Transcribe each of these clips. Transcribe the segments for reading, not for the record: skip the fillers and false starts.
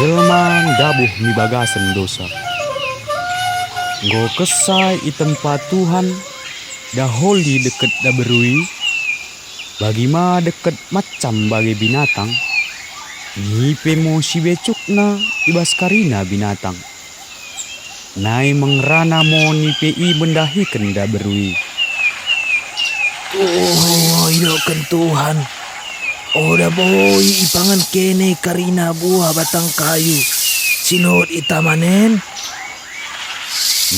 jelma dabuh mi bagasan dosa. Go kesai i tempat Tuhan, daholi deket da berui, bagi ma deket macam bagi binatang, ngipe mo si becukna ibas karina binatang. Nai mengrana mo nipe i mendahikan da berui. Oh, idokan Tuhan. Oda boy ipangan kene karina buah batang kayu. Sinod itamanen.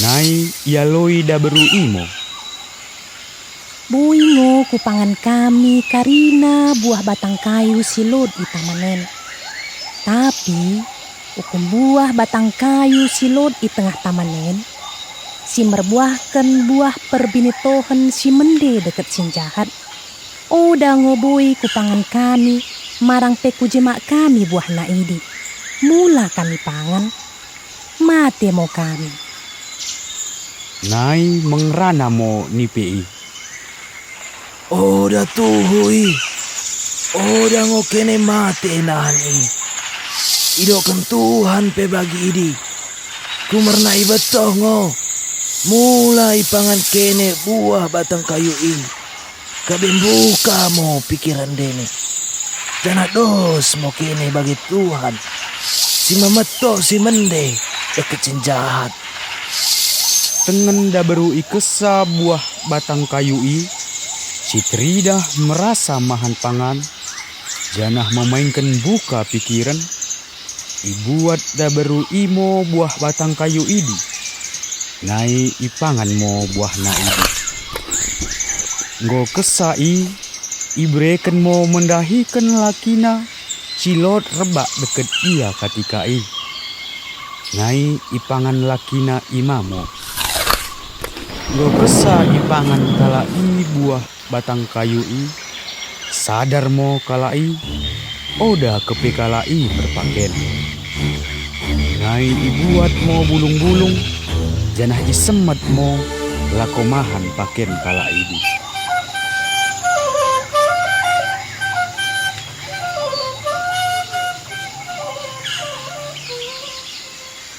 Nai ialoi da berui mo. Buingo kupangan kami karina buah batang kayu silod itamanen. Tapi ukum buah batang kayu silod i tengah tamanen, si merbuahkan buah perbinitohan si mende deket sin jahat. Oda ngoboi kupangan kami, marang peku jemak kami buah naidi. Mula kami pangan, mate mo kami. Nai mengrana mo nipe i. Oda tuhui. Oda ngokene mate nahan i. Idokan Tuhan pe bagi idi. Kumernai betoh ngo. Mulai pangan kene buah batang kayu i. Kabin buka mo pikiran dene. Jangan dos mo kene bagi Tuhan. Si memeto si mende deket sin jahat. Tengen da berui kesa buah batang kayu i, si Trida merasa mahan pangan, janah memainkan buka pikiran, ibuat da berui mo buah batang kayu idi, nai ipangan mo buah na idi. Ngo kesa ibreken mo mendahikan lakina, silot rebak deket ia katika i, nai ipangan lakina imamo. Go kesa ipangan kala i buah batang kayu i, sadar mo kala i, oda kepe kala i berpaken. Ngai ibuat mo bulung-bulung, janah isemet mo lakomahan paken kala idi.